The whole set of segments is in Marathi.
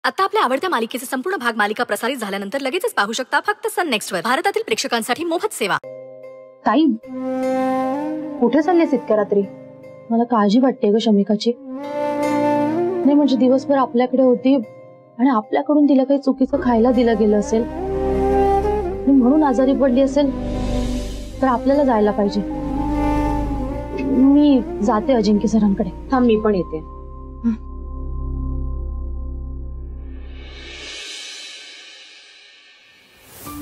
आता आपल्या आवडत्या मालिकेचे संपूर्ण भाग मालिका प्रसारित झाल्यानंतर लगेचच पाहू शकता फक्त सन नेक्स्ट वर. भारतातील प्रेक्षकांसाठी मोफत सेवा. ताई कुठे चाललेस इतक्या रात्री? मला काळजी वाटते ग शमिकाची. नाही म्हणजे दिवसभर आपल्याकडे होती आणि आपल्याकडून तिला काही चुकीचं खायला दिलं गेलं असेल म्हणून आजारी पडली असेल तर आपल्याला जायला पाहिजे. मी जाते अजिंक्य सरांकडे. थांब मी पण येते.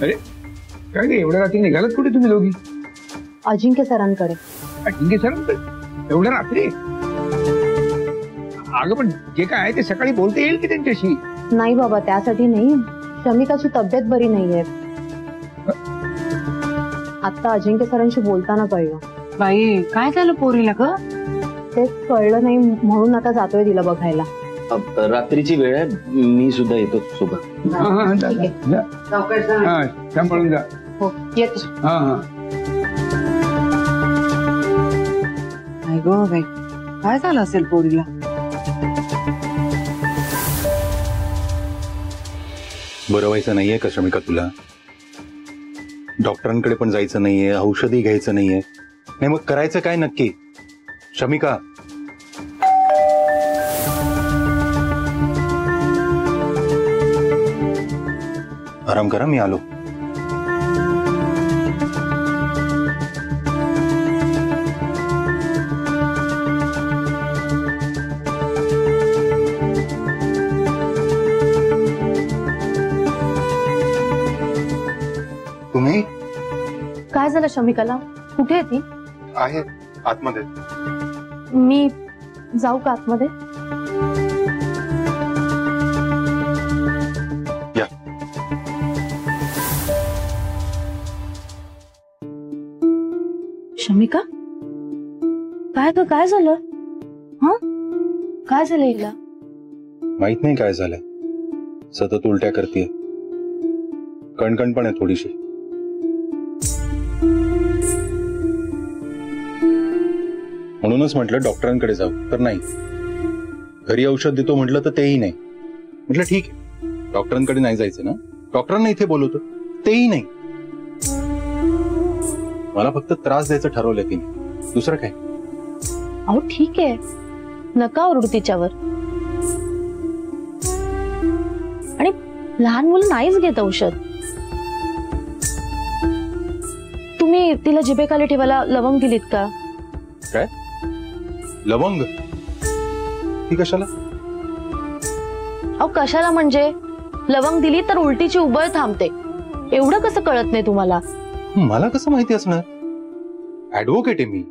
अरे काय रे एवढ्या रात्री निघालात कुठे तुम्ही दोघी? अजिंक्य सरांकडे. अजिंक्य सरांकडे एवढ्या रात्री? अगं पण जे काय आहे ते सकाळी बोलता येईल की त्यांच्याशी? नाही बाबा त्यासाठी नाही. शमिकाची तब्येत बरी नाहीये. आता अजिंक्य सरांशी बोलताना कळलं. बाई काय झालं पोरीला ग? तेच कळलं नाही म्हणून आता जातोय तिला बघायला. रात्रीची वेळ आहे, मी सुद्धा येतो सोबत. सांभाळून जा. हो येतो. नाही गो बाई काय झालं असेल पोरीला? बरं व्हायचं नाहीये का शमिका तुला? डॉक्टरांकडे पण जायचं नाहीये, औषधी घ्यायचं नाहीये. नाही मग करायचं काय नक्की शमिका? आराम करा, मी आलो. तुम्ही? काय झालं शमिकाला? कुठे आहे ती? आहे आतमध्ये. मी जाऊ का आतमध्ये? या. शमिका काय ग? काय झालं? हा काय झालं हिला? माहित नाही काय झालंय. सतत उलट्या करतेय, कणकण पण आहे थोडीशी. म्हणूनच म्हटलं डॉक्टरांकडे जाऊ, तर नाही. घरी औषध देतो म्हटलं तर तेही नाही. म्हटलं ठीक आहे डॉक्टरांकडे नाही जायचं ना, डॉक्टरांना इथे बोलवतो, तेही नाही. मला फक्त त्रास द्यायचं ठरवलं तिने, दुसरं काय. अहो ठीक आहे नका ओरडू तिच्यावर. आणि लहान मुलं नाहीच घेत औषध. तुम्ही तिला जिभेखाली ठेवायला लवंग दिलीत का? काय लवंग? ती कशाला? अहो कशाला म्हणजे लवंग दिली तर उलटीची उबळ थांबते. एवढं कसं कळत नाही तुम्हाला? मला कसं माहिती असणार? ऍडव्होकेट आहे मी.